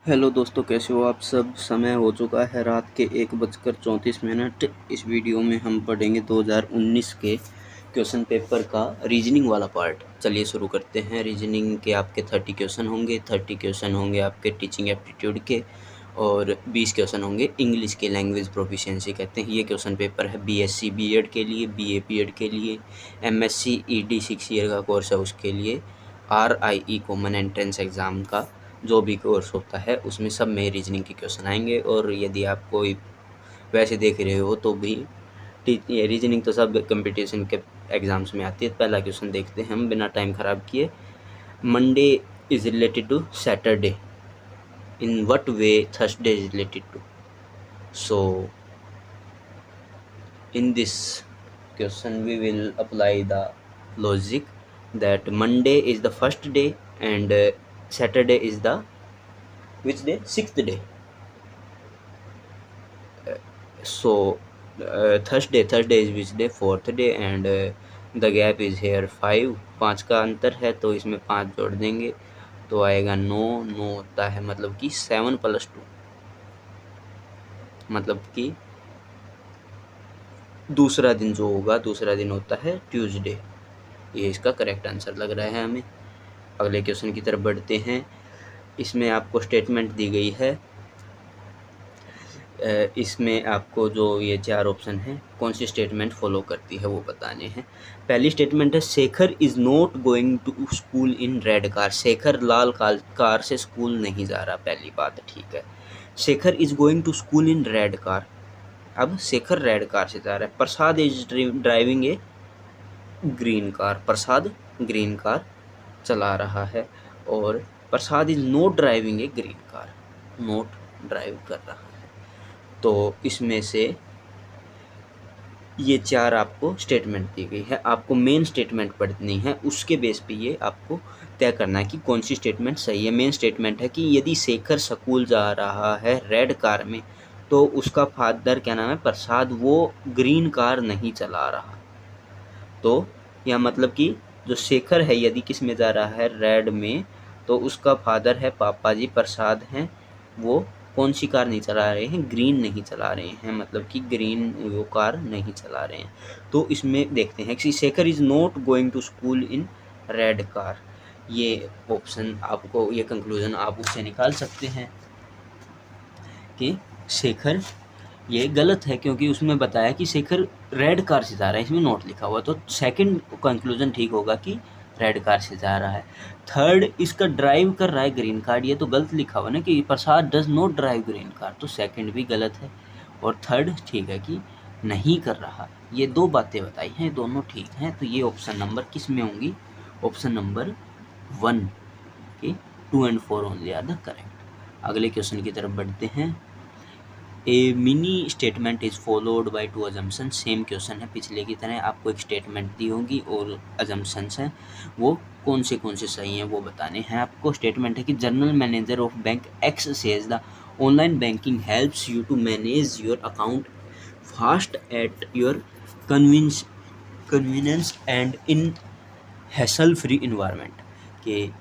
Hello दोस्तों, कैसे हो आप सब। समय हो चुका है रात के 1:34। इस वीडियो में हम पढ़ेंगे 2019 के क्वेश्चन पेपर का रीजनिंग वाला पार्ट। चलिए शुरू करते हैं। रीजनिंग के आपके 30 क्वेश्चन होंगे। 30 क्वेश्चन होंगे आपके टीचिंग एप्टीट्यूड के, और 20 क्वेश्चन होंगे इंग्लिश के, लैंग्वेज प्रोफिशिएंसी कहते हैं। ये क्वेश्चन पेपर है बीएससी बीएड के लिए, बीए बीएड के लिए, एमएससी ईडी 6 ईयर का कोर्स है उसके लिए, आरआईई कॉमन एंट्रेंस एग्ज़ाम का जो भी कोर्स होता है उसमें सब में रीजनिंग के क्वेश्चन आएंगे। और यदि आप कोई वैसे देख रहे हो तो भी रीजनिंग तो सब कंपटीशन के एग्ज़ाम्स में आती है। पहला क्वेश्चन देखते हैं हम बिना टाइम ख़राब किए। Monday is related to Saturday, in what way Thursday is related to. So in this question we will apply the logic that Monday is the first day and Saturday is the which day, sixth day. So Thursday is which day, fourth day, and the gap is here 5। 5 का अंतर है तो इसमें 5 जोड़ देंगे तो आएगा 9। 9 होता है मतलब कि 7 + 2, मतलब कि दूसरा दिन जो होगा, दूसरा दिन होता है ट्यूसडे। ये इसका करेक्ट आंसर लग रहा है हमें। अगले क्वेश्चन की तरफ बढ़ते हैं। इसमें आपको स्टेटमेंट दी गई है। इसमें आपको जो ये 4 ऑप्शन हैं कौन सी स्टेटमेंट फॉलो करती है वो बताने हैं। पहली स्टेटमेंट है Shekhar is not going to school in red car. Shekhar लाल कार से स्कूल नहीं जा रहा, पहली बात ठीक है। Shekhar is going to school in red car. अब शेखर रेड कार से जा रहा है। Prasad is driving a green car. Prasad green car चला रहा है। और Prasad is not driving a green car, not drive कर रहा है। तो इसमें से ये 4 आपको स्टेटमेंट दी गई है। आपको मेन स्टेटमेंट पढ़नी है, उसके बेस पे ये आपको तय करना है कि कौन सी स्टेटमेंट सही है। मेन स्टेटमेंट है कि यदि शेखर स्कूल जा रहा है रेड कार में तो उसका फादर क्या नाम है, प्रसाद, वो ग्रीन कार नहीं चला रहा। तो यह मतलब कि जो शेखर है यदि किस में जा रहा है, रेड में, तो उसका फादर है पापा जी, प्रसाद हैं, वो कौन सी कार नहीं चला रहे हैं, ग्रीन नहीं चला रहे हैं, मतलब कि ग्रीन वो कार नहीं चला रहे हैं। तो इसमें देखते हैं कि Shekhar is not going to school in red car. ये ऑप्शन आपको, ये कंक्लूजन आप उससे निकाल सकते हैं कि शेखर ये गलत है, क्योंकि उसमें बताया कि शेखर रेड कार से जा रहा है, इसमें नोट लिखा हुआ। तो सेकंड कंक्लूजन ठीक होगा कि रेड कार से जा रहा है। थर्ड, इसका ड्राइव कर रहा है ग्रीन कार, ये तो गलत लिखा हुआ ना कि Prasad does not drive green car, तो सेकंड भी गलत है। और थर्ड ठीक है कि नहीं कर रहा। ये 2 बातें बताई हैं, दोनों ठीक हैं। तो ये ऑप्शन नंबर किस में होंगी, ऑप्शन नंबर 1 कि 2 and 4 only are the correct. अगले क्वेश्चन की तरफ बढ़ते हैं। A mini statement is followed by 2 assumption. Same question है पिछले की तरह, आपको एक स्टेटमेंट दी होगी और अजम्पशंस हैं, वो कौन से सही हैं वो बताने हैं आपको। स्टेटमेंट है कि general manager of bank X says the online banking helps you to manage your account fast at your convenience and in hassle free environment. कि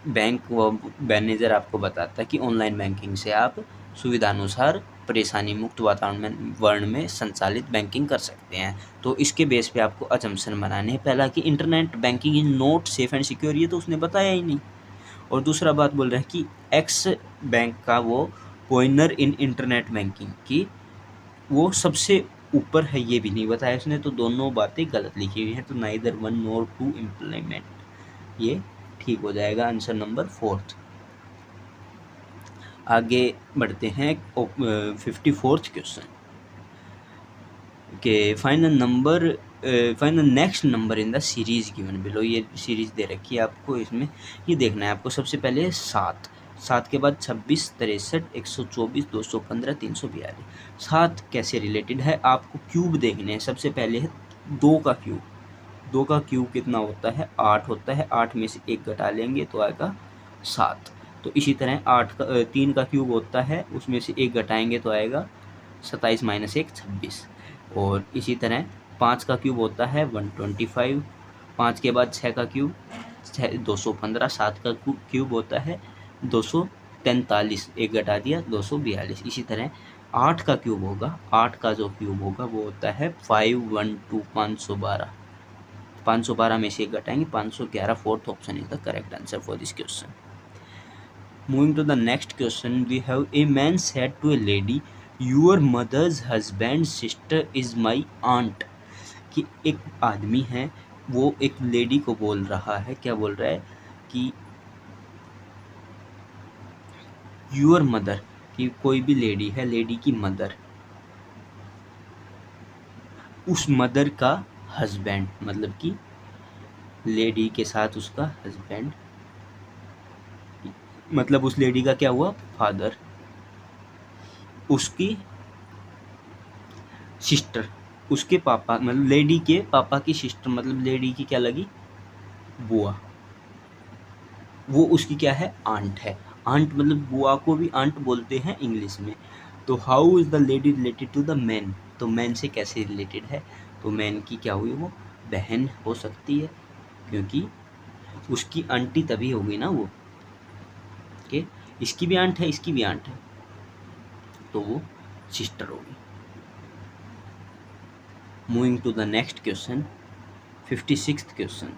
बैंक व मैनेजर आपको बताता है कि ऑनलाइन बैंकिंग से आप सुविधानुसार परेशानी मुक्त वातावरण में संचालित बैंकिंग कर सकते हैं। तो इसके बेस पे आपको अजम्पशन बनाने हैं। पहला कि internet banking is not safe and secure, ये तो उसने बताया ही नहीं। और दूसरा बात बोल रहा है कि एक्स बैंक का वो पॉइनर इन इंटरनेट बैंकिंग की वो सबसे ऊपर है, ये भी नहीं बताया उसने। तो दोनों बातें गलत लिखी हुई हैं। तो नाइदर 1 nor 2 इम्प्लीमेंट, ये ठीक हो जाएगा आंसर नंबर 4। आगे बढ़ते हैं 54th क्वेश्चन के final next number in the series given below. ये सीरीज दे रखी है आपको, इसमें ये देखना है आपको। सबसे पहले 7 के बाद 26, 63, 124, 215, 342। 7 कैसे रिलेटेड है आपको क्यूब देखने हैं। सबसे पहले है 2 का क्यूब। 2 का क्यूब कितना होता है, 8 होता है। 8 में से 1 घटा लेंगे तो आएगा 7। तो इसी तरह 3 का क्यूब होता है, उसमें से 1 घटाएंगे तो आएगा 27 - 1 26। और इसी तरह 5 का क्यूब होता है 125। 5 के बाद 6 का क्यूब 215। 7 का क्यूब होता है 200 43, एक घटा दिया 242। इसी तरह 8 का क्यूब होगा, 8 का जो क्यूब होगा वो होता है 512, 512। 512 में से एक घटाएंगे 511। Fourth option is the correct answer for this question. Moving to the next question, we have a man said to a lady, your mother's husband's sister is my aunt। कि एक आदमी है, वो एक लेडी को बोल रहा है, क्या बोल रहा है कि योर मदर, कि कोई भी लेडी है, लेडी की मदर, उस मदर का हस्बैंड, मतलब कि लेडी के साथ उसका हस्बैंड, मतलब उस लेडी का क्या हुआ, फादर, उसकी सिस्टर, उसके पापा, मतलब लेडी के पापा की सिस्टर, मतलब लेडी की क्या लगी, बुआ, वो उसकी क्या है, आंट है। आंट मतलब बुआ को भी आंट बोलते हैं इंग्लिश में। तो how is the lady related to the man, तो मैन से कैसे रिलेटेड है, तो मैन की क्या हुई, वो बहन हो सकती है, क्योंकि उसकी आंटी तभी होगी ना वो, कि इसकी भी आंट है, इसकी भी आंट है, तो वो सिस्टर होगी। Moving to the next question, 56th question.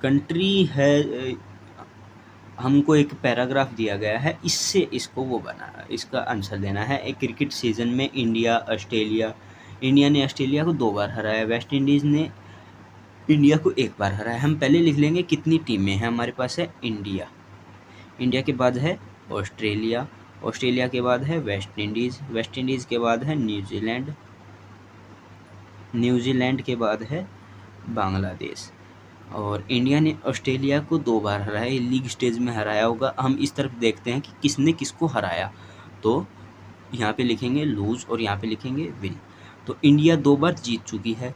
Country है, हमको एक पैराग्राफ दिया गया है, इससे इसको वो बना, इसका आंसर देना है। एक क्रिकेट सीजन में इंडिया ने ऑस्ट्रेलिया को 2 बार हराया, वेस्ट इंडीज़ ने इंडिया को 1 बार हराया। हम पहले लिख लेंगे कितनी टीमें हैं हमारे पास, है इंडिया के बाद है ऑस्ट्रेलिया के बाद है वेस्ट इंडीज़ के बाद है न्यूजीलैंड के बाद है बांग्लादेश, और इंडिया ने ऑस्ट्रेलिया को 2 बार हराया, लीग स्टेज में हराया होगा। हम इस तरफ देखते हैं कि किसने किसको हराया, तो यहाँ पे लिखेंगे लूज और यहाँ पे लिखेंगे विन। तो इंडिया 2 बार जीत चुकी है।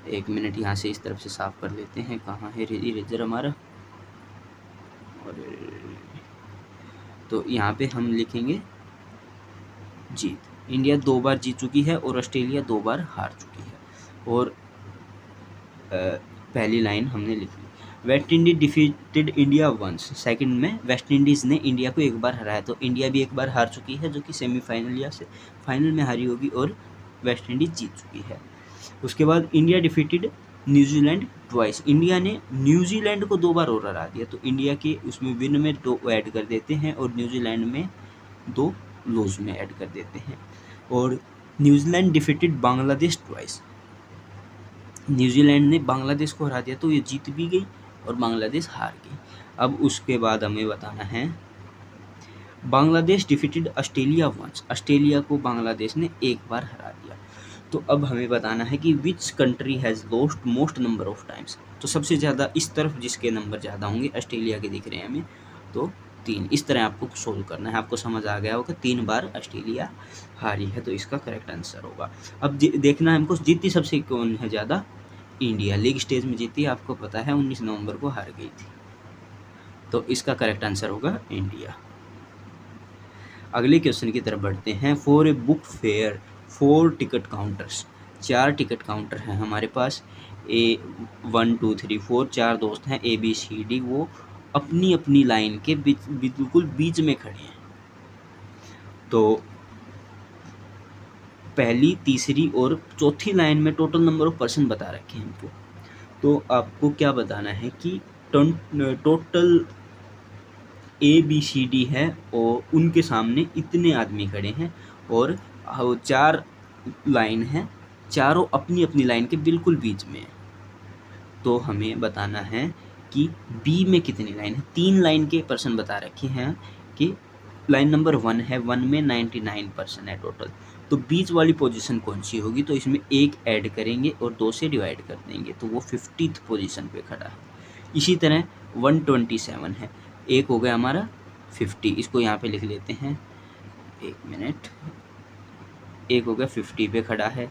एक मिनट, यहाँ से इस तरफ से साफ कर लेते हैं, कहाँ है इरेजर हमारा, और तो यहाँ पे हम लिखेंगे जीत। इंडिया 2 बार जीत चुकी है और ऑस्ट्रेलिया 2 बार हार चुकी है। और पहली लाइन हमने लिख ली, West Indies defeated India once. Second में वेस्ट इंडीज़ ने इंडिया को 1 बार हराया, तो इंडिया भी 1 बार हार चुकी है, जो कि सेमीफाइनल या से फाइनल में हारी होगी, और वेस्ट इंडीज जीत चुकी है। उसके बाद India defeated New Zealand twice. India ने न्यूजीलैंड को 2 बार और हरा दिया, तो इंडिया के उसमें विन में 2 ऐड कर देते हैं और न्यूजीलैंड में 2 लूज में ऐड कर देते हैं। और New Zealand defeated Bangladesh twice. New Zealand ने बांग्लादेश को हरा दिया, तो ये जीत भी गई और बांग्लादेश हार गई। अब उसके बाद हमें बताना है, Bangladesh defeated Australia once. Australia को बांग्लादेश ने 1 बार हरा दिया। तो अब हमें बताना है कि which country has lost most number of times. तो सबसे ज़्यादा इस तरफ जिसके नंबर ज़्यादा होंगे, ऑस्ट्रेलिया के दिख रहे हैं हमें, तो 3। इस तरह आपको सोल्व करना है। आपको समझ आ गया होगा 3 बार ऑस्ट्रेलिया हारी है, तो इसका करेक्ट आंसर होगा। अब देखना है हमको, जीती सबसे कौन है ज़्यादा, इंडिया लीग स्टेज में जीती, आपको पता है 19 नवंबर को हार गई थी, तो इसका करेक्ट आंसर होगा इंडिया। अगले क्वेश्चन की तरफ बढ़ते हैं। For a book fair 4 ticket counters. 4 ticket counter हैं हमारे पास, A1 2 3 4, 4 दोस्त हैं ABCD, वो अपनी अपनी लाइन के बिल्कुल बीच में खड़े हैं। तो पहली, तीसरी और चौथी लाइन में टोटल नंबर ऑफ पर्सन बता रखे हैं हमको। तो आपको क्या बताना है कि टोटल ABCD है और उनके सामने इतने आदमी खड़े हैं, और 4 लाइन हैं, चारों अपनी अपनी लाइन के बिल्कुल बीच में है। तो हमें बताना है कि B में कितनी लाइन है। 3 लाइन के पर्सन बता रखे हैं कि लाइन नंबर 1 है, 1 में 99 पर्सन है टोटल, तो बीच वाली पोजीशन कौन सी होगी, तो इसमें 1 ऐड करेंगे और 2 से डिवाइड कर देंगे, तो वो 50th पोजीशन पे खड़ा है। इसी तरह 127 है, एक हो गया हमारा 50, इसको यहाँ पे लिख लेते हैं, एक मिनट, एक हो गया 50 पे खड़ा है।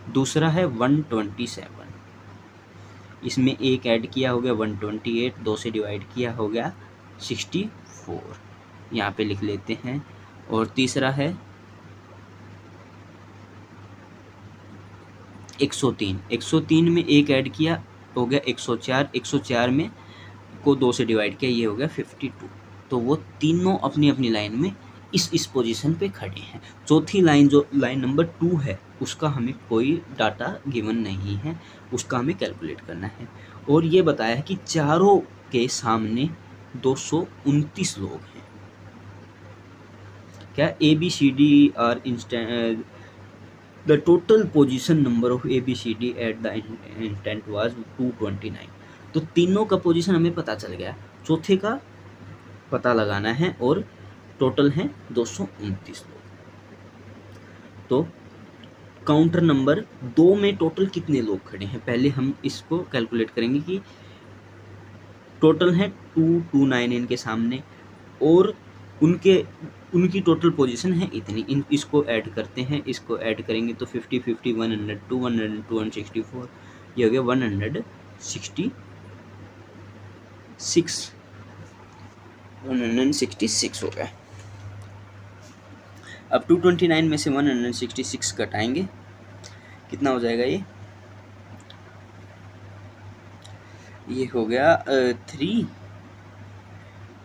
दूसरा है 127, इसमें 1 ऐड किया हो गया 128, 2 से डिवाइड किया हो गया 64, यहाँ पे लिख लेते हैं। और तीसरा है 103, 103 में 1 ऐड किया हो गया 104, 104 में को 2 से डिवाइड किया, ये हो गया 52। तो वो तीनों अपनी अपनी लाइन में इस पोजीशन पे खड़े हैं। चौथी लाइन जो लाइन नंबर 2 है उसका हमें कोई डाटा गिवन नहीं है, उसका हमें कैलकुलेट करना है। और ये बताया है कि चारों के सामने 229 लोग हैं। क्या A B C D are instant the total position number of A B C D at the instant was 229। तो तीनों का पोजीशन हमें पता चल गया, चौथे का पता लगाना है और टोटल है 229 लोग। तो काउंटर नंबर 2 में टोटल कितने लोग खड़े हैं, पहले हम इसको कैलकुलेट करेंगे कि टोटल है 229 इनके सामने और उनकी टोटल पोजीशन है इतनी। इसको ऐड करते हैं, इसको ऐड करेंगे तो 50 50 102 102 164, ये हो गया 166 हो गया। अब 229 में से 166 घटाएंगे, कितना हो जाएगा ये हो गया 3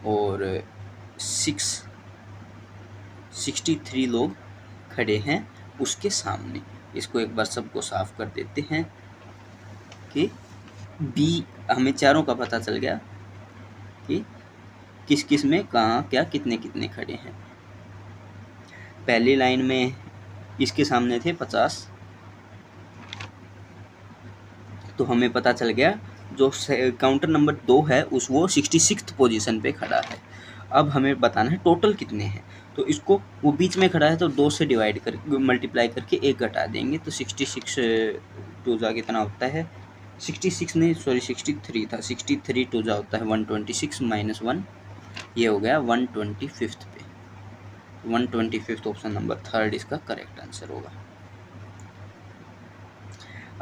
और 63 लोग खड़े हैं उसके सामने। इसको एक बार सबको साफ कर देते हैं कि बी हमें चारों का पता चल गया कि किस किस में कहाँ क्या कितने कितने खड़े हैं। पहली लाइन में इसके सामने थे 50, तो हमें पता चल गया जो काउंटर नंबर 2 है वो 66th पोजीशन पे खड़ा है। अब हमें बताना है टोटल कितने हैं, तो इसको वो बीच में खड़ा है तो 2 से डिवाइड कर मल्टीप्लाई करके 1 घटा देंगे तो 66 टू जा कितना होता है 63 था, 63 टू जा होता है 126 माइनस 1, ये हो गया 125 पे। 125 ऑप्शन नंबर 3 इसका करेक्ट आंसर होगा।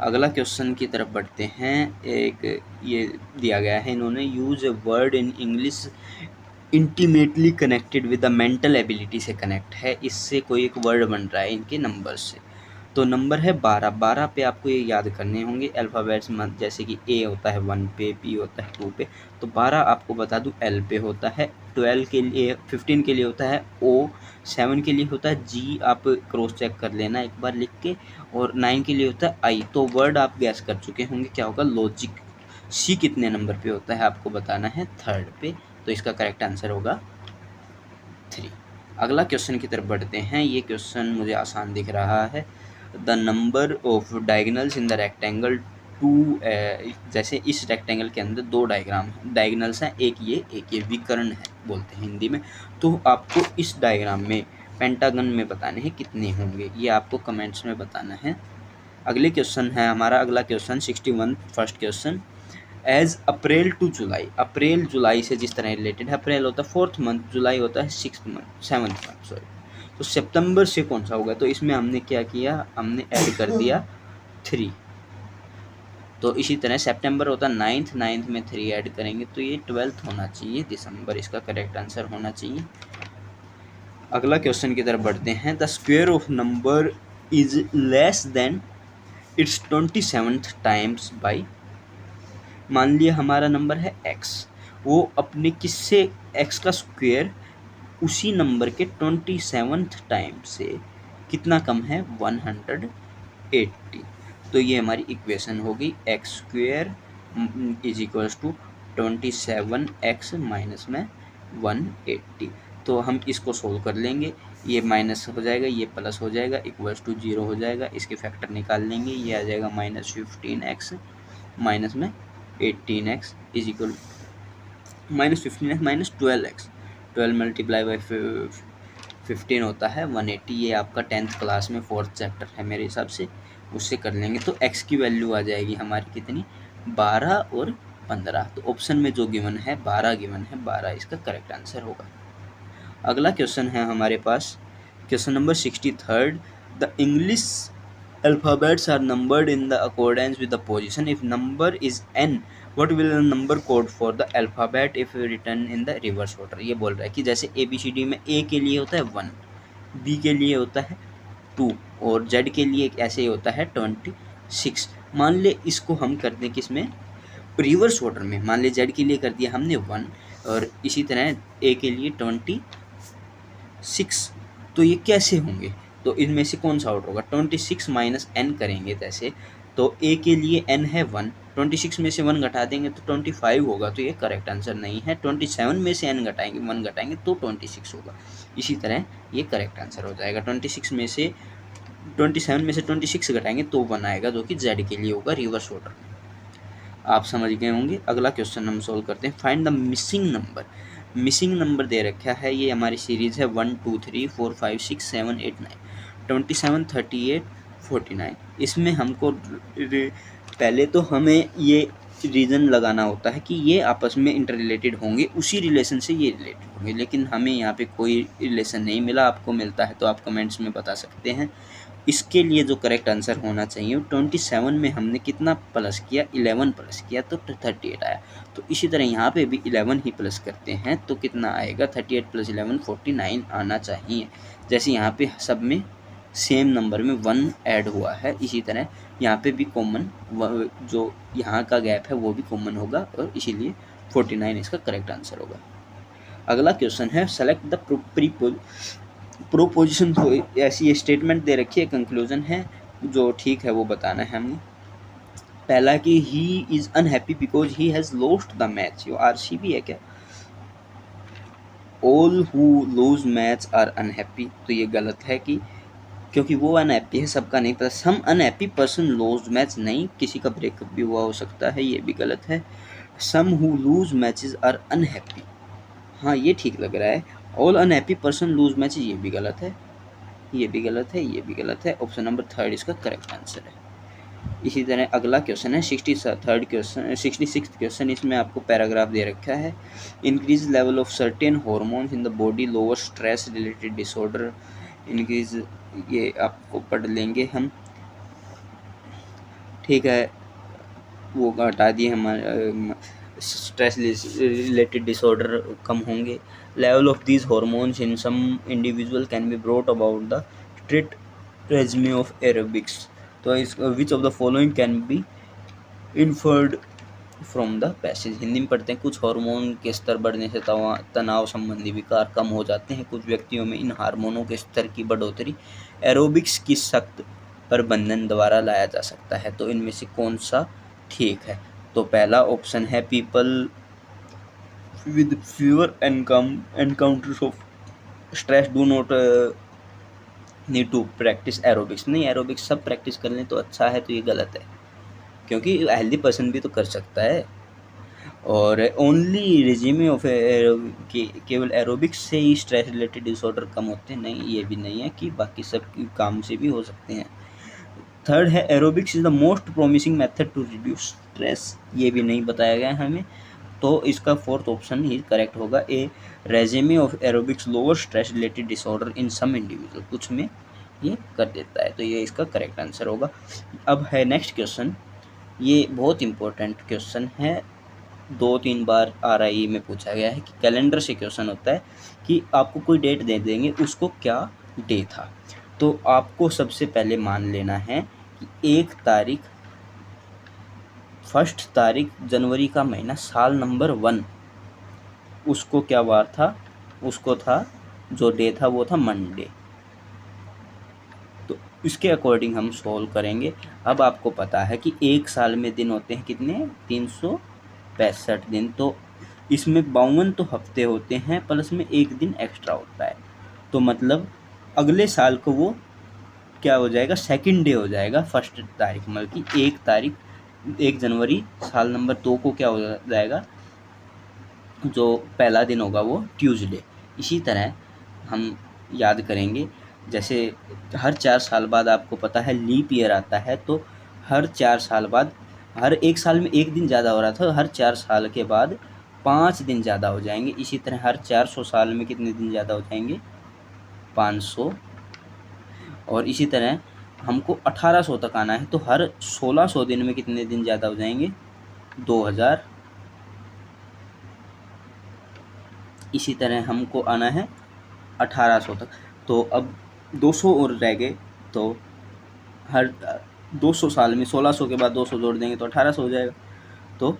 अगला क्वेश्चन की तरफ बढ़ते हैं। एक ये दिया गया है, इन्होंने use a word in English intimately connected with the mental ability से कनेक्ट है, इससे कोई एक वर्ड बन रहा है इनके नंबर से। तो नंबर है 12 पे आपको ये याद करने होंगे अल्फ़ाबेट्स, जैसे कि ए होता है 1 पे, पी होता है 2 पे, तो 12 आपको बता दूं एल पे होता है, 12 के लिए 15 के लिए होता है ओ, 7 के लिए होता है जी, आप क्रॉस चेक कर लेना एक बार लिख के, और 9 के लिए होता है आई। तो वर्ड आप गैस कर चुके होंगे क्या होगा, लॉजिक। सी कितने नंबर पे होता है आपको बताना है 3rd पे, तो इसका करेक्ट आंसर होगा 3। अगला क्वेश्चन की तरफ बढ़ते हैं। ये क्वेश्चन मुझे आसान दिख रहा है। The number of diagonals in the rectangle 2, जैसे इस रेक्टेंगल के अंदर 2 डायगनल्स हैं, एक ये विकर्ण है बोलते हैं हिंदी में। तो आपको इस डायग्राम में पेंटागन में बताने हैं कितने होंगे, ये आपको कमेंट्स में बताना है। अगले क्वेश्चन है हमारा अगला question 61 first question. As April to July, अप्रैल जुलाई से जिस तरह रिलेटेड है, अप्रैल होता है 4th मंथ, जुलाई होता है 7th मंथ सॉरी, तो सितंबर से कौन सा होगा, तो इसमें हमने क्या किया, हमने ऐड कर दिया 3। तो इसी तरह सितंबर होता है 9th में 3 ऐड करेंगे तो ये 12th होना चाहिए, दिसंबर इसका करेक्ट आंसर होना चाहिए। अगला क्वेश्चन की तरफ बढ़ते हैं। The square of number is less than it's 27th times by, मान लिया हमारा नंबर है x, वो अपने किससे x का स्क्वायर उसी नंबर के 27th टाइम से कितना कम है, 180। तो ये हमारी इक्वेशन होगी x square is equals to 27x minus में 180। तो हम इसको सोल्व कर लेंगे, ये माइनस हो जाएगा, ये प्लस हो जाएगा, इक्वल्स टू 0 हो जाएगा, इसके फैक्टर निकाल लेंगे, ये आ जाएगा -15x माइनस में 18x is equal -15x minus 12x, 12 multiply by 15 होता है 180। ये आपका 10th क्लास में 4th चैप्टर है मेरे हिसाब से, उससे कर लेंगे तो x की वैल्यू आ जाएगी हमारी कितनी, 12 और 15। तो ऑप्शन में जो गिवन है 12 गिवन है, 12 इसका करेक्ट आंसर होगा। अगला क्वेश्चन है हमारे पास question number 63rd। The English alphabets are numbered in the accordance with the position. If number is n, what will the number code for the alphabet if written in the reverse order। ये बोल रहा है कि जैसे ABCD में A के लिए होता है 1, B के लिए होता है 2 और Z के लिए ऐसे ही होता है 26। मान ले इसको हम कर दें किस में, रिवर्स ऑर्डर में। मान ले Z के लिए कर दिया हमने 1, और इसी तरह ए के लिए 26। तो ये कैसे होंगे, तो इनमें से कौन सा आउट होगा, 26 माइनस एन करेंगे जैसे, तो ए के लिए एन है 1, 26 में से 1 घटा देंगे तो 25 होगा, तो ये करेक्ट आंसर नहीं है। 27 में से एन घटाएंगे 1 घटाएंगे तो 26 होगा। इसी तरह ये करेक्ट आंसर हो जाएगा। 27 में से 26 घटाएंगे तो 1 आएगा, जो कि जेड के लिए होगा रिवर्स ऑर्डर में। आप समझ गए होंगे। अगला क्वेश्चन हम सोल्व करते हैं। Find the missing number. Missing number दे रखा है, ये हमारी सीरीज़ है 1 2 3 4 5 6 7 8 9 27 38 49। इसमें हमको पहले तो हमें ये रीज़न लगाना होता है कि ये आपस में इंटर रिलेटेड होंगे, उसी रिलेशन से ये रिलेटेड होंगे, लेकिन हमें यहाँ पे कोई रिलेशन नहीं मिला। आपको मिलता है तो आप कमेंट्स में बता सकते हैं। इसके लिए जो करेक्ट आंसर होना चाहिए, 27 में हमने कितना प्लस किया, 11 प्लस किया तो 38 आया। तो इसी तरह यहाँ पे भी 11 ही प्लस करते हैं तो कितना आएगा, 38 + 11 49 आना चाहिए। जैसे यहाँ पे सब में सेम नंबर में 1 ऐड हुआ है, इसी तरह यहाँ पे भी कॉमन जो यहाँ का गैप है वो भी कॉमन होगा, और इसीलिए 49 इसका करेक्ट आंसर होगा। अगला क्वेश्चन है, सेलेक्ट द प्रोपोजिशन। तो ऐसी स्टेटमेंट दे रखी है, कंक्लूजन है, जो ठीक है वो बताना है हमें। पहला कि he is unhappy because he has lost the match. ये आरसीबी है क्या? All who lose match are unhappy. तो ये गलत है कि क्योंकि वो अनहैप्पी है, सबका नहीं पता। सम अनहैप्पी पर्सन लूज मैच, नहीं, किसी का ब्रेकअप भी हुआ हो सकता है, ये भी गलत है। Some who lose matches are unhappy, हाँ ये ठीक लग रहा है। All unhappy person lose matches, ये भी गलत है, ये भी गलत है, ये भी गलत है। ऑप्शन नंबर 3 इसका करेक्ट आंसर है। इसी तरह अगला क्वेश्चन है 66 क्वेश्चन। इसमें आपको पैराग्राफ दे रखा है। Increase level of certain hormones in the body lower stress related disorder. Increase, ये आपको पढ़ लेंगे हम, ठीक है, वो हटा दिए। हमारे स्ट्रेस रिलेटेड डिसऑर्डर कम होंगे। Level of these hormones in some individual can be brought about the strict regime of aerobics. तो इस which of the following can be inferred from the passage. Hindi में पढ़ते हैं, कुछ हार्मोन के स्तर बढ़ने से तनाव संबंधी विकार कम हो जाते हैं। कुछ व्यक्तियों में इन हार्मोनों के स्तर की बढ़ोतरी एरोबिक्स की सख्त प्रबंधन द्वारा लाया जा सकता है। तो इनमें से कौन सा ठीक है? तो पहला ऑप्शन है, people with fewer encounters of stress do not need to practise aerobics. नहीं, एरोबिक्स सब प्रैक्टिस कर लें तो अच्छा है, तो ये गलत है, क्योंकि हेल्दी पर्सन भी तो कर सकता है। और ओनली रेजिमे ऑफ केवल एरोबिक्स से ही स्ट्रेस रिलेटेड डिसऑर्डर कम होते हैं, नहीं, ये भी नहीं है कि बाकी सब काम से भी हो सकते हैं। थर्ड है, aerobics is the most promising method to reduce stress, ये भी नहीं बताया गया हमें, तो इसका फोर्थ ऑप्शन ही करेक्ट होगा, a regime of aerobics lower stress related disorder in some individual, कुछ में ये कर देता है, तो ये इसका करेक्ट आंसर होगा। अब है नेक्स्ट क्वेश्चन, ये बहुत इंपॉर्टेंट क्वेश्चन है, 2-3 बार RIE में पूछा गया है कि कैलेंडर से क्वेश्चन होता है कि आपको कोई डेट दे देंगे, उसको क्या डे था। तो आपको सबसे पहले मान लेना है कि 1 तारीख जनवरी का महीना, साल नंबर 1, उसको क्या वार था, उसको था, जो डे था वो था मंडे। तो इसके अकॉर्डिंग हम सॉल्व करेंगे। अब आपको पता है कि एक साल में दिन होते हैं कितने, 365 दिन, तो इसमें 52 तो हफ्ते होते हैं, प्लस में एक दिन एक्स्ट्रा होता है, तो मतलब अगले साल को वो क्या हो जाएगा, सेकंड डे हो जाएगा। 1 तारीख मतलब कि 1 जनवरी साल नंबर 2 को क्या हो जाएगा, जो पहला दिन होगा वो ट्यूसडे। इसी तरह हम याद करेंगे, जैसे हर 4 साल बाद आपको पता है लीप ईयर आता है, तो हर 4 साल बाद, हर एक साल में एक दिन ज़्यादा हो रहा था, हर 4 साल के बाद 5 दिन ज़्यादा हो जाएंगे। इसी तरह हर 400 साल में कितने दिन ज़्यादा हो जाएंगे, 500। और इसी तरह हमको 1800 तक आना है, तो हर 1600 दिन में कितने दिन ज़्यादा हो जाएंगे, 2000। इसी तरह हमको आना है 1800 तक, तो अब 200 और रह गए, तो हर 200 साल में 1600 के बाद 200 जोड़ देंगे तो 1800 हो जाएगा। तो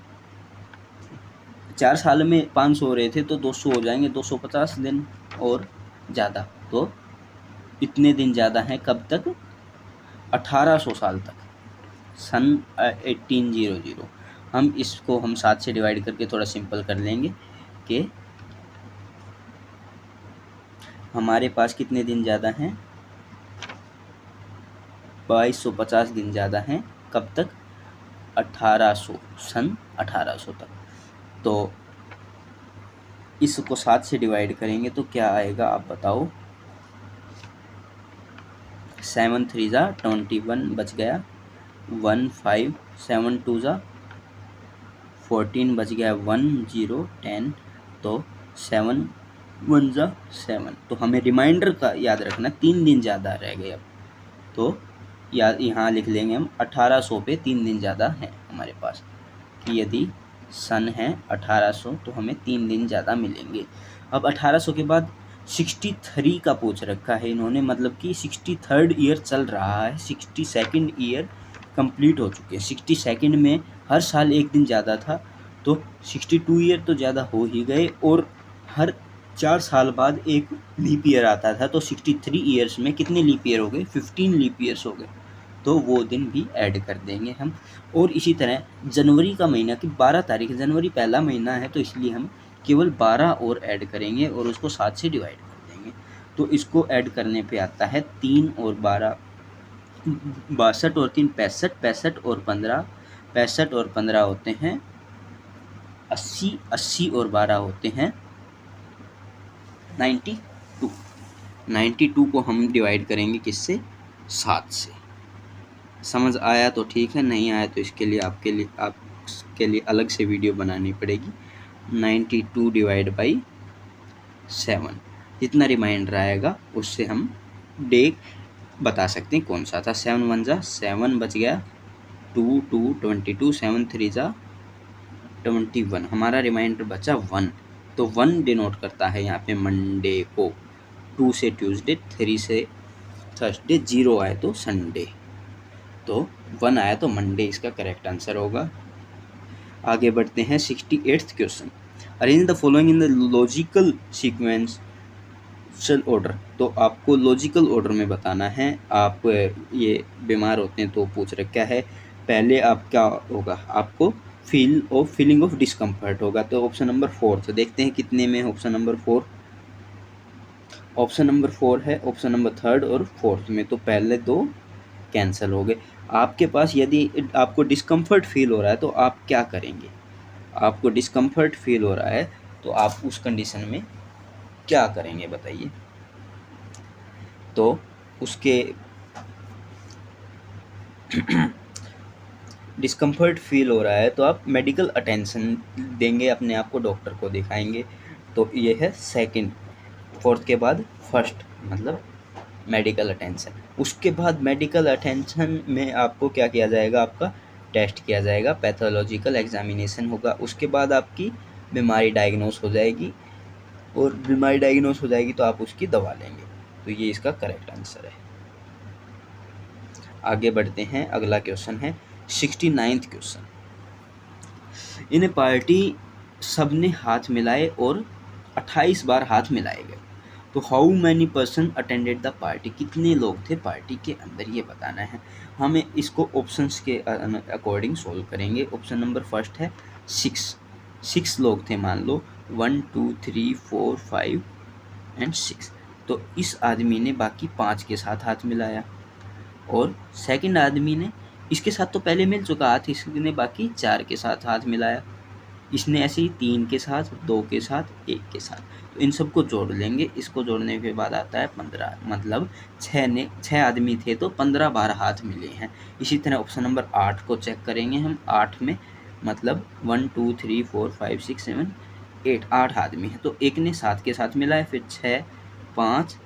4 साल में 500 हो रहे थे तो 200 हो जाएंगे, 250 दिन और ज़्यादा, तो इतने दिन ज़्यादा हैं कब तक, 1800 साल तक, सन 1800। हम इसको हम 7 से डिवाइड करके थोड़ा सिंपल कर लेंगे कि हमारे पास कितने दिन ज़्यादा हैं, 2250 दिन ज़्यादा हैं, कब तक, 1800, सन 1800 तक। तो इसको 7 से डिवाइड करेंगे तो क्या आएगा आप बताओ, 7 3 ज़ा 21 बच गया, 1 5 7 2 ज़ा 14 बच गया, 1 0 10, तो 7 1 ज़ा 7। तो हमें रिमाइंडर का याद रखना, 3 दिन ज़्यादा रह गए अब, तो याद यहाँ लिख लेंगे हम 1800 पे 3 दिन ज़्यादा है हमारे पास, कि यदि सन है 1800 तो हमें 3 दिन ज़्यादा मिलेंगे। अब 1800 के बाद 63 का पूछ रखा है इन्होंने, मतलब कि 63rd ईयर चल रहा है, 62nd ईयर कंप्लीट हो चुके हैं। 62nd में हर साल एक दिन ज़्यादा था, तो 62 ईयर तो ज़्यादा हो ही गए, और हर 4 साल बाद एक लीप ईयर आता था, तो 63 ईयर्स में कितने लीप ईयर हो गए, 15 लीप ईयर्स हो गए, तो वो दिन भी ऐड कर देंगे हम। और इसी तरह जनवरी का महीना की 12 तारीख, जनवरी पहला महीना है तो इसलिए हम केवल 12 और ऐड करेंगे और उसको 7 से डिवाइड कर देंगे। तो इसको ऐड करने पे आता है 3 और 12 62 और 3 65, 65 और 15, 65 और 15 होते हैं 80, 80 और 12 होते हैं 92। 92 को हम डिवाइड करेंगे किससे, 7 से। समझ आया तो ठीक है, नहीं आया तो इसके लिए आपके लिए अलग से वीडियो बनानी पड़ेगी। 92 डिवाइड बाई 7, जितना रिमाइंडर आएगा उससे हम डे बता सकते हैं कौन सा था। 7 1 ज़ा 7 बच गया, 2 2 22, 7 3 ज़ा 21, हमारा रिमाइंडर बचा 1। तो 1 डिनोट करता है यहाँ पे मंडे को, 2 से ट्यूसडे, 3 से थर्सडे, 0 आए तो संडे, तो 1 आया तो मंडे इसका करेक्ट आंसर होगा। आगे बढ़ते हैं 68th question, arrange the following in the logical sequential order. तो आपको लॉजिकल ऑर्डर में बताना है। आप ये बीमार होते हैं तो पूछ रखा है, पहले आप क्या होगा, आपको फीलिंग ऑफ डिस्कम्फर्ट होगा, तो ऑप्शन नंबर 4। तो देखते हैं कितने में ऑप्शन नंबर 4, ऑप्शन नंबर 4 है, ऑप्शन नंबर 3rd और 4th में, तो पहले 2 कैंसिल हो गए। आपके पास यदि आपको डिस्कम्फर्ट फील हो रहा है तो आप क्या करेंगे, आपको डिस्कम्फर्ट फील हो रहा है तो आप उस कंडीशन में क्या करेंगे बताइए। तो उसके डिस्कम्फर्ट फील हो रहा है तो आप मेडिकल अटेंशन देंगे, अपने आप को डॉक्टर को दिखाएंगे। तो ये है सेकंड, 4th के बाद फर्स्ट, मतलब मेडिकल अटेंशन। उसके बाद मेडिकल अटेंशन में आपको क्या किया जाएगा, आपका टेस्ट किया जाएगा, पैथोलॉजिकल एग्जामिनेशन होगा। उसके बाद आपकी बीमारी डायग्नोस हो जाएगी, और बीमारी डायग्नोस हो जाएगी तो आप उसकी दवा लेंगे। तो ये इसका करेक्ट आंसर है। आगे बढ़ते हैं, अगला क्वेश्चन है 69th क्वेश्चन, इन पार्टी सबने हाथ मिलाए और 28 बार हाथ मिलाए गए, तो how many person attended the party, कितने लोग थे पार्टी के अंदर, ये बताना है हमें। इसको ऑप्शंस के अकॉर्डिंग सोल्व करेंगे। ऑप्शन नंबर फर्स्ट है 6 लोग थे, मान लो 1 2 3 4 5 एंड 6। तो इस आदमी ने बाकी 5 के साथ हाथ मिलाया, और सेकंड आदमी ने इसके साथ तो पहले मिल चुका हाथ, इसने बाकी 4 के साथ हाथ मिलाया, इसने ऐसे ही 3 के साथ, 2 के साथ, 1 के साथ, तो इन सबको जोड़ लेंगे। इसको जोड़ने के बाद आता है 15, मतलब 6 आदमी थे तो 15 बार हाथ मिले हैं। इसी तरह ऑप्शन नंबर 8 को चेक करेंगे हम, 8 में मतलब 1 2 3 4 5 6 7 8, 8 आदमी हैं, तो एक ने 7 के साथ मिलाया, फिर 6 5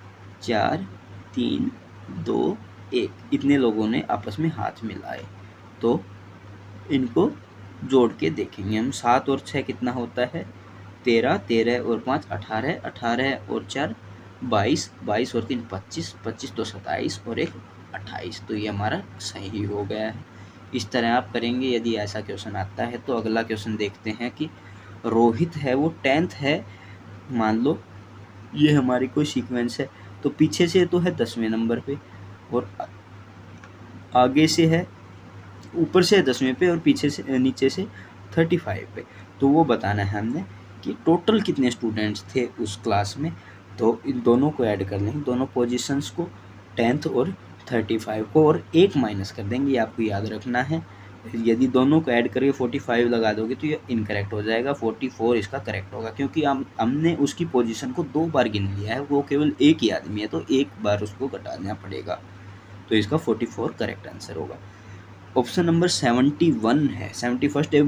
4 3 2 1, इतने लोगों ने आपस में हाथ मिलाए। तो इनको जोड़ के देखेंगे हम, 7 और 6 कितना होता है 13, 13 और 5 18, 18 और 4 22, 22 और 3 25, 25 तो 27 और 1 28, तो ये हमारा सही हो गया है। इस तरह आप करेंगे। यदि ऐसा क्वेश्चन आता है तो अगला क्वेश्चन देखते हैं कि रोहित है वो 10th है, मान लो ये हमारी कोई सीक्वेंस है, तो पीछे से तो है 10वें नंबर पे और आगे से है, ऊपर से है 10वें पे और पीछे से नीचे से 35 पे। तो वो बताना है हमने कि टोटल कितने स्टूडेंट्स थे उस क्लास में। तो इन दोनों को ऐड कर लेंगे, दोनों पोजीशंस को, 10th और 35 को, और 1 माइनस कर देंगे, ये आपको याद रखना है। यदि दोनों को ऐड करके 45 लगा दोगे तो ये इनकरेक्ट हो जाएगा, 44 इसका करेक्ट होगा, क्योंकि हमने उसकी पोजीशन को 2 बार गिन लिया है, वो केवल एक ही आदमी है तो एक बार उसको घटा देना पड़ेगा, तो इसका 44 करेक्ट आंसर होगा। ऑप्शन नंबर 71 है, 71st a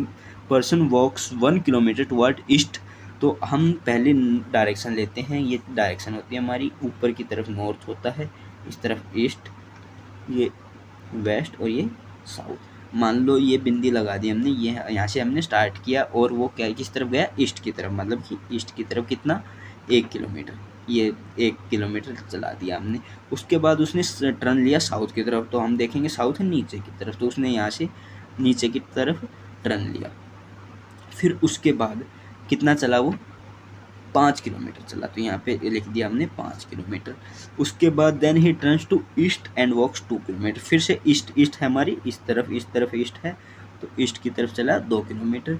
person walks 1 kilometre toward east. तो हम पहले डायरेक्शन लेते हैं, ये डायरेक्शन होती है हमारी, ऊपर की तरफ नॉर्थ होता है, इस तरफ ईस्ट, ये वेस्ट और ये साउथ। मान लो ये बिंदी लगा दी हमने, ये यहाँ से हमने स्टार्ट किया और वो क्या किस तरफ गया, ईस्ट की तरफ, मतलब कि ईस्ट की तरफ कितना, 1 किलोमीटर, ये 1 किलोमीटर चला दिया हमने। उसके बाद उसने टर्न लिया साउथ की तरफ, तो हम देखेंगे साउथ है नीचे की तरफ, तो उसने यहाँ से नीचे की तरफ टर्न लिया। फिर उसके बाद कितना चला वो, 5 किलोमीटर चला, तो यहाँ पे लिख दिया हमने 5 किलोमीटर। उसके बाद then he turns to east and walks 2 kilometre, फिर से ईस्ट है हमारी, इस तरफ ईस्ट है, तो ईस्ट की तरफ चला 2 किलोमीटर।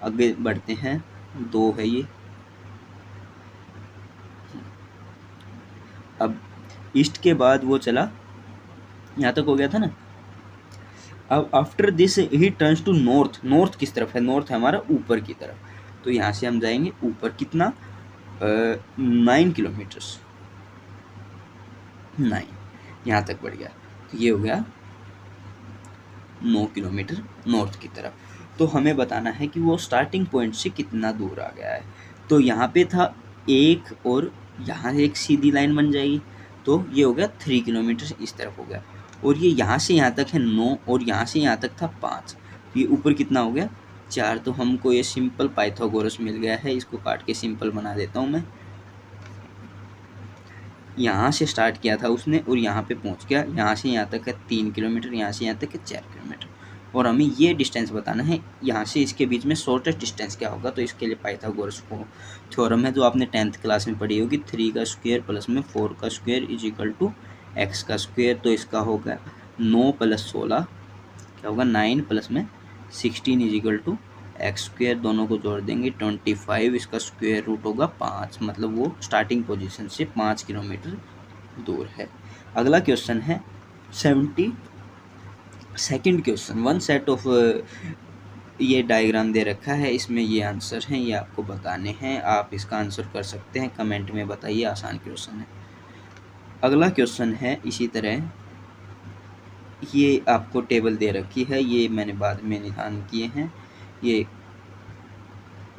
आगे बढ़ते हैं, 2 है ये, अब ईस्ट के बाद वो चला, यहाँ तक हो गया था ना। अब after this he turns to north, north किस तरफ है, नॉर्थ है हमारा ऊपर की तरफ, तो यहाँ से हम जाएंगे ऊपर, कितना, 9 किलोमीटर्स, 9 यहाँ तक बढ़ गया, तो ये हो गया 9 किलोमीटर नॉर्थ की तरफ। तो हमें बताना है कि वो स्टार्टिंग पॉइंट से कितना दूर आ गया है। तो यहाँ पे था 1 और यहाँ एक सीधी लाइन बन जाएगी, तो ये हो गया 3 किलोमीटर इस तरफ हो गया, और ये यहाँ से यहाँ तक है 9 और यहाँ से यहाँ तक था 5, तो ये ऊपर कितना हो गया, 4। तो हमको ये सिंपल पाइथागोरस मिल गया है, इसको काट के सिंपल बना देता हूँ मैं। यहाँ से स्टार्ट किया था उसने और यहाँ पे पहुँच गया, यहाँ से यहाँ तक है 3 किलोमीटर, यहाँ से यहाँ तक है 4 किलोमीटर, और हमें ये डिस्टेंस बताना है यहाँ से इसके बीच में शॉर्टेस्ट डिस्टेंस क्या होगा। तो इसके लिए पाइथागोरस को थ्योरम है जो आपने 10th क्लास में पढ़ी होगी, 3 का स्क्वायर प्लस में 4 का square is equal to x का स्क्वायर। तो इसका होगा 9 + 16 क्या होगा, 9 प्लस में 16 is equal to x square, दोनों को जोड़ देंगे 25, इसका स्क्वायर रूट होगा 5, मतलब वो स्टार्टिंग पोजीशन से 5 किलोमीटर दूर है। अगला क्वेश्चन है 72nd question, one set of, ये डायग्राम दे रखा है, इसमें ये आंसर हैं, ये आपको बताने हैं, आप इसका आंसर कर सकते हैं, कमेंट में बताइए, आसान क्वेश्चन है। अगला क्वेश्चन है इसी तरह, ये आपको टेबल दे रखी है, ये मैंने बाद में निशान किए हैं, ये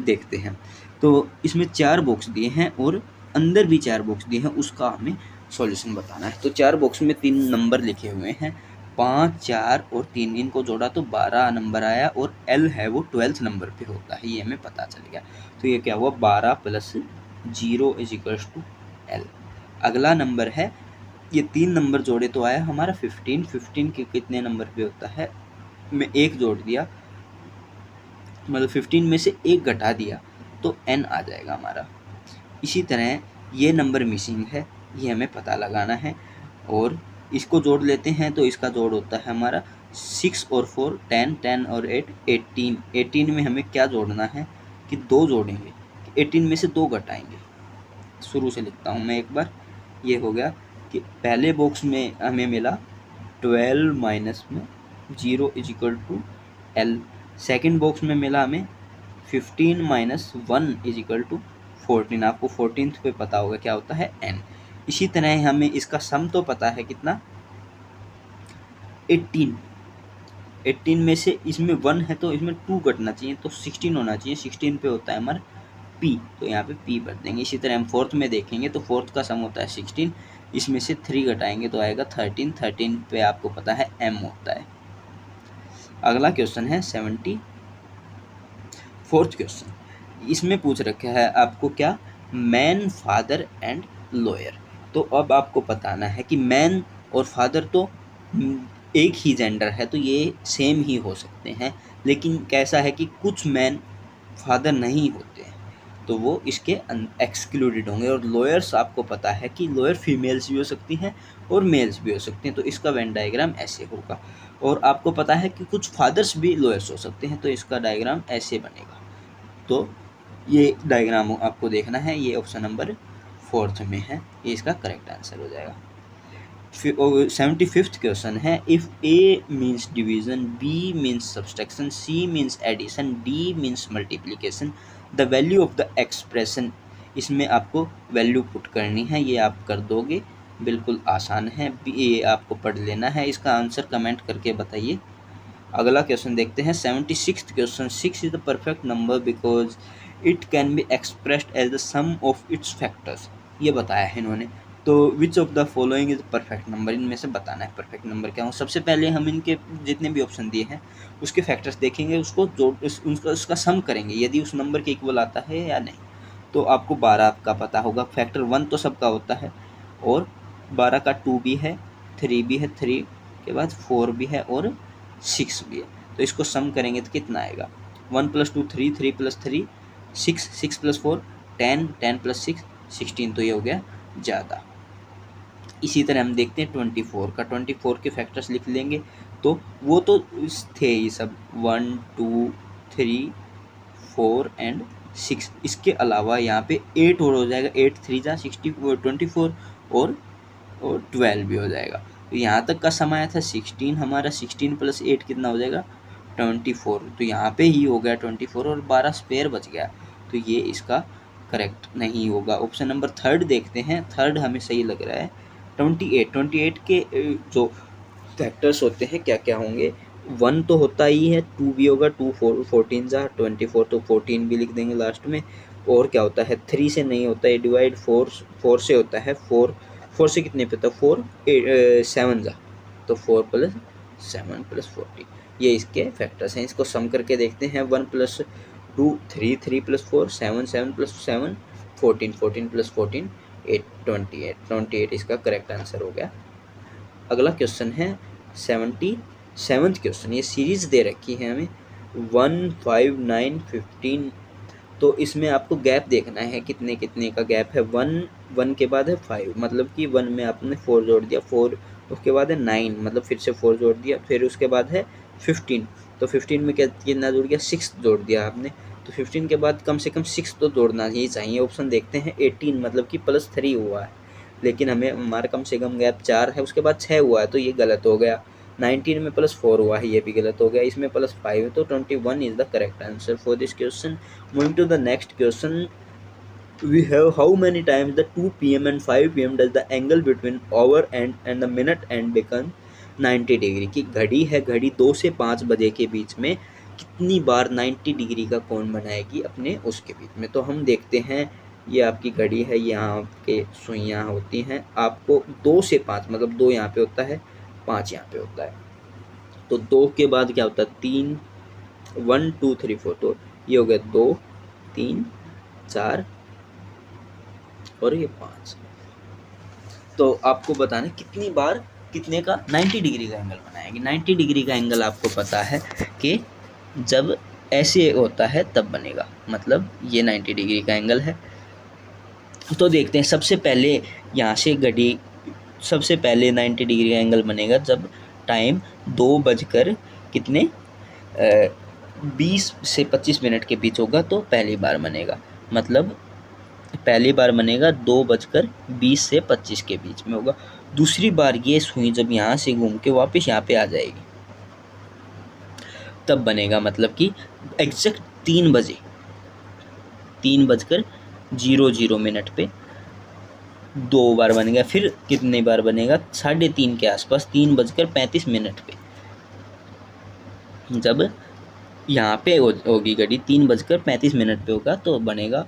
देखते हैं। तो इसमें 4 बॉक्स दिए हैं और अंदर भी 4 बॉक्स दिए हैं, उसका हमें सॉल्यूशन बताना है। तो 4 बॉक्स में 3 नंबर लिखे हुए हैं, 5, 4 और 3, इनको जोड़ा तो 12 नंबर आया, और L है वो 12th नंबर पे होता है, ये हमें पता चल गया। तो ये क्या हुआ, 12 + 0 इज इक्वल्स टू L। अगला नंबर है, ये 3 नंबर जोड़े तो आया हमारा 15, 15 के कितने नंबर पे होता है, मैं 1 जोड़ दिया, मतलब 15 में से 1 घटा दिया तो n आ जाएगा हमारा। इसी तरह ये नंबर मिसिंग है, ये हमें पता लगाना है, और इसको जोड़ लेते हैं, तो इसका जोड़ होता है हमारा 6 और 4 10, 10 और 8 18। 18 में हमें क्या जोड़ना है कि 2 जोड़ेंगे, 18 में से 2 घटाएंगे। शुरू से लिखता हूँ मैं एक बार, ये हो गया कि पहले बॉक्स में हमें मिला 12 माइनस में 0 is equal to L, second box में मिला हमें 15 माइनस 1 इज इक्वल टू 14, आपको 14th पे पता होगा क्या होता है n। इसी तरह हमें इसका सम तो पता है कितना, 18, 18 में से इसमें 1 है तो इसमें 2 घटना चाहिए, तो 16 होना चाहिए, 16 पे होता है हमारा p, तो यहाँ पे p भर देंगे। इसी तरह हम 4th में देखेंगे तो 4th का सम होता है 16, इसमें से 3 घटाएंगे तो आएगा 13, 13 पे आपको पता है m होता है। अगला क्वेश्चन है 74th क्वेश्चन, इसमें पूछ रखा है आपको क्या, मैन, फादर एंड लॉयर। तो अब आपको बताना है कि मैन और फादर तो एक ही जेंडर है, तो ये सेम ही हो सकते हैं, लेकिन कैसा है कि कुछ मैन फादर नहीं होते हैं तो वो इसके एक्सक्लूडेड होंगे। और लॉयर्स आपको पता है कि लॉयर फीमेल्स भी हो सकती हैं और मेल्स भी हो सकते हैं, तो इसका वेन डायग्राम ऐसे होगा। और आपको पता है कि कुछ फादर्स भी लॉयर्स हो सकते हैं, तो इसका डायग्राम ऐसे बनेगा। तो ये डायग्राम आपको देखना है, ये ऑप्शन नंबर 4 में है, ये इसका करेक्ट आंसर हो जाएगा। 75th क्वेश्चन है, if a means division, b means subtraction, c means addition, d means multiplication, the value of the expression. इसमें आपको वैल्यू पुट करनी है, ये आप कर दोगे, बिल्कुल आसान है, ये आपको पढ़ लेना है। इसका आंसर कमेंट करके बताइए। अगला क्वेश्चन देखते हैं 76th question, 6 is the perfect number because it can be expressed as the sum of its factors. ये बताया है इन्होंने। तो which of the following is perfect number, इनमें से बताना है परफेक्ट नंबर क्या हो। सबसे पहले हम इनके जितने भी ऑप्शन दिए हैं उसके फैक्टर्स देखेंगे, उसको जोड़ उसका सम करेंगे, यदि उस नंबर के इक्वल आता है या नहीं। तो आपको 12 का पता होगा, फैक्टर 1 तो सबका होता है, और 12 का 2 भी है, 3 भी है, 3 के बाद 4 भी है और 6 भी है। तो इसको सम करेंगे तो कितना आएगा, 1 + 2 3, 3 + 3 6, 6 + 4 10, 10 + 6 16, तो ये हो गया ज़्यादा। इसी तरह हम देखते हैं 24 का, 24 के फैक्टर्स लिख लेंगे, तो वो तो थे ये सब 1 2 3 4 एंड 6। इसके अलावा यहाँ पे 8 और हो जाएगा, 8 3 जा 24 और 12 भी हो जाएगा। तो यहाँ तक का समय आया था 16, हमारा 16 + 8 कितना हो जाएगा 24। तो यहाँ पे ही हो गया 24 और 12 स्पेयर बच गया, तो ये इसका करेक्ट नहीं होगा। ऑप्शन नंबर 3 देखते हैं, 3 हमें सही लग रहा है। 28 के जो फैक्टर्स होते हैं क्या क्या होंगे, 1 तो होता ही है, 2 भी होगा, 2 14 जा 24, तो 14 भी लिख देंगे लास्ट में। और क्या होता है, 3 से नहीं होता है डिवाइड, 4 से होता है, 4 से कितने पे होता है 4 7 जा, तो 4 + 7 + 14, ये इसके फैक्टर्स हैं। इसको सम करके देखते हैं, 1 + 2 3, 3 + 4 7, 7 + 7 14, 14 + 14 8, 28 इसका करेक्ट आंसर हो गया। अगला क्वेश्चन है 77th क्वेश्चन, ये सीरीज दे रखी है हमें 1 5 9 15। तो इसमें आपको गैप देखना है, कितने कितने का गैप है। 1 के बाद है 5, मतलब कि 1 में आपने 4 जोड़ दिया, 4 उसके बाद है 9, मतलब फिर से 4 जोड़ दिया, फिर उसके बाद है 15, तो 15 में कितना जोड़ गया 6 जोड़ दिया आपने। तो 15 के बाद कम से कम 6 तो जोड़ना ही चाहिए। ऑप्शन देखते हैं 18, मतलब कि +3 हुआ है, लेकिन हमें हमारा कम से कम गैप 4 है, उसके बाद 6 हुआ है, तो ये गलत हो गया। 19 में +4 हुआ है, ये भी गलत हो गया। इसमें +5 है, तो 21 is the correct answer for this question. Moving to the next question, we have how many times the 2 p.m. and 5 p.m. does the angle between hour and the minute and become 90 degree की घड़ी है, घड़ी 2 से 5 बजे के बीच में कितनी बार 90 degree का कोण बनाएगी अपने उसके बीच में। तो हम देखते हैं, ये आपकी घड़ी है, यहाँ के सुइयाँ होती हैं, आपको 2 से 5, मतलब 2 यहाँ पे होता है, 5 यहाँ पे होता है, तो 2 के बाद क्या होता है 3, 1 2 3 4, तो ये हो गया 2 3 4 और ये 5। तो आपको बताना कितनी बार कितने का 90 डिग्री का एंगल बनाएगी। 90 डिग्री का एंगल आपको पता है कि जब ऐसे होता है तब बनेगा, मतलब ये 90 डिग्री का एंगल है। तो देखते हैं, सबसे पहले यहाँ से घड़ी, सबसे पहले 90 डिग्री का एंगल बनेगा जब टाइम 2 बजकर कितने 20 से 25 मिनट के बीच होगा, तो पहली बार बनेगा, मतलब पहली बार बनेगा 2 बजकर 20 से 25 के बीच में होगा। दूसरी बार ये सुई जब यहाँ से घूम के वापस यहाँ पे आ जाएगी तब बनेगा, मतलब कि एग्जैक्ट 3 बजे, 3 बजकर 00 पे 2 बार बनेगा। फिर कितने बार बनेगा 3:30 के आसपास, 3 बजकर 35 पे, जब यहाँ पे होगी घड़ी 3 बजकर 35 पे होगा, तो बनेगा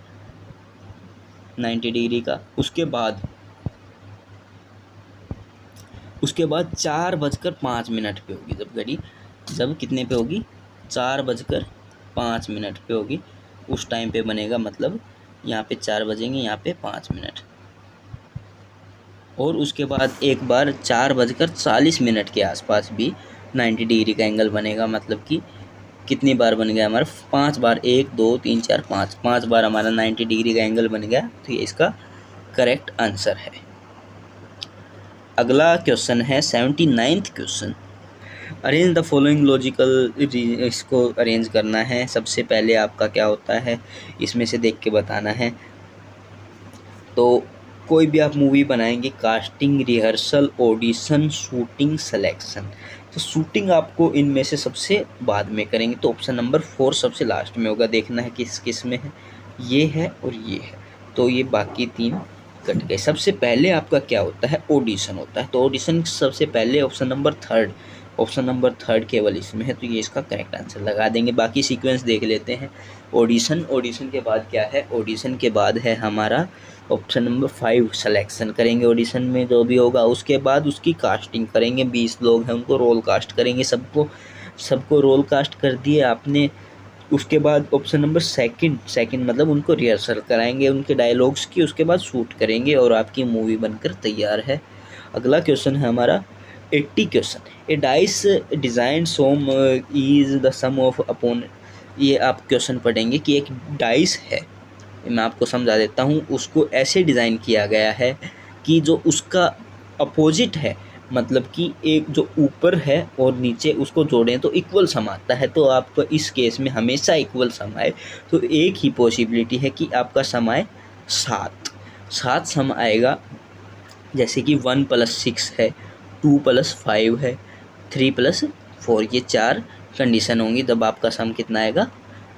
90 डिग्री का। उसके बाद 4:05 पे होगी जब घड़ी, जब कितने पे होगी 4:05 पे होगी, उस टाइम पे बनेगा, मतलब यहाँ पे 4 बजेंगे, यहाँ पे 5 मिनट। और उसके बाद एक बार 4:40 के आसपास भी 90 डिग्री का एंगल बनेगा, मतलब कि कितनी बार बन गया हमारा 5 बार, 1 2 3 4 5 बार हमारा 90 डिग्री का एंगल बन गया। तो ये इसका करेक्ट आंसर है। अगला क्वेश्चन है 79th question. Arrange the following logical, इसको अरेंज करना है। सबसे पहले आपका क्या होता है, इसमें से देख के बताना है। तो कोई भी आप मूवी बनाएंगे, casting, rehearsal, audition, shooting, selection. तो शूटिंग आपको इनमें से सबसे बाद में करेंगे, तो ऑप्शन नंबर 4 सबसे लास्ट में होगा। देखना है किस किस में है, ये है और ये है। तो ये बाकी 3 कट गए। सबसे पहले आपका क्या होता है, ऑडिशन होता है। तो ऑडिशन सबसे पहले ऑप्शन नंबर थर्ड केवल इसमें है, तो ये इसका करेक्ट आंसर लगा देंगे। बाकी सीक्वेंस देख लेते हैं। ऑडिशन के बाद क्या है, ऑडिशन के बाद है हमारा ऑप्शन नंबर 5 सिलेक्शन करेंगे। ऑडिशन में जो भी होगा उसके बाद उसकी कास्टिंग करेंगे। 20 लोग हैं, उनको रोल कास्ट करेंगे। सबको रोल कास्ट कर दिए आपने। उसके बाद ऑप्शन नंबर सेकंड मतलब उनको रिहर्सल कराएंगे उनके डायलॉग्स की। उसके बाद शूट करेंगे और आपकी मूवी बनकर तैयार है। अगला क्वेश्चन है हमारा 80 question. A dice design some is the sum of upon. ये आप क्वेश्चन पढ़ेंगे कि एक डाइस है, मैं आपको समझा देता हूँ। उसको ऐसे डिज़ाइन किया गया है कि जो उसका अपोजिट है, मतलब कि एक जो ऊपर है और नीचे उसको जोड़ें तो इक्वल सम आता है। तो आपको इस केस में हमेशा इक्वल सम आए। तो एक ही पॉसिबिलिटी है कि आपका सम आए 7 सम आएगा। जैसे कि 1 + 6 है, 2 + 5 है, 3 + 4, ये 4 कंडीशन होंगी, तब आपका सम कितना आएगा,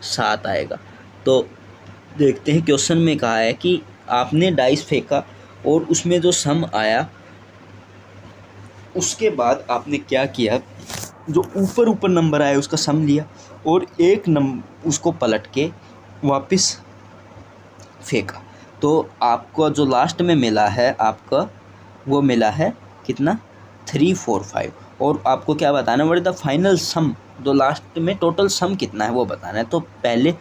7 आएगा। तो देखते हैं क्वेश्चन में कहा है कि आपने डाइस फेंका और उसमें जो सम आया उसके बाद आपने क्या किया, जो ऊपर नंबर आया उसका सम लिया और एक नंबर उसको पलट के वापस फेंका। तो आपको जो लास्ट में मिला है आपका वो मिला है कितना, 3 4 5। और आपको क्या बताना है, द फाइनल सम, जो लास्ट में टोटल सम कितना है वो बताना है। तो पहले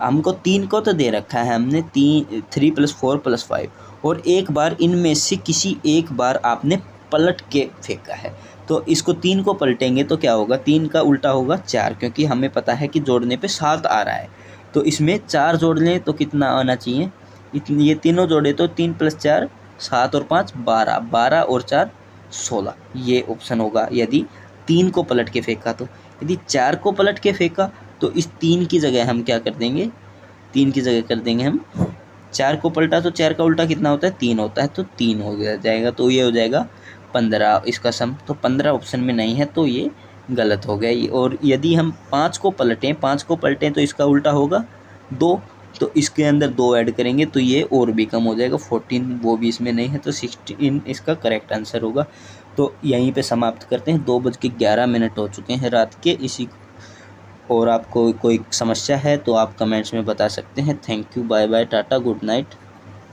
हमको 3 को तो दे रखा है हमने, 3 + 4 + 5, और एक बार इनमें से किसी एक बार आपने पलट के फेंका है। तो इसको 3 को पलटेंगे तो क्या होगा, 3 का उल्टा होगा 4, क्योंकि हमें पता है कि जोड़ने पे 7 आ रहा है। तो इसमें 4 जोड़ लें तो कितना आना चाहिए, इतनी, ये तीनों जोड़े तो 3 + 4 7 और 5 12, 12 और 4 16, ये ऑप्शन होगा। यदि 3 को पलट के फेंका तो, यदि 4 को पलट के फेंका तो इस 3 की जगह हम क्या कर देंगे, 3 की जगह कर देंगे हम 4 को पलटा तो 4 का उल्टा कितना होता है, 3 होता है, तो 3 हो जाएगा। तो ये हो जाएगा 15 इसका सम। तो 15 ऑप्शन में नहीं है, तो ये गलत हो गया। और यदि हम 5 को पलटें तो इसका उल्टा होगा 2, तो इसके अंदर 2 ऐड करेंगे तो ये और भी कम हो जाएगा 14, वो भी इसमें नहीं है, तो 16 इसका करेक्ट आंसर होगा। तो यहीं पे समाप्त करते हैं। 2:11 हो चुके हैं रात के। इसी और आपको कोई समस्या है तो आप कमेंट्स में बता सकते हैं। Thank you, bye bye, tata, good night.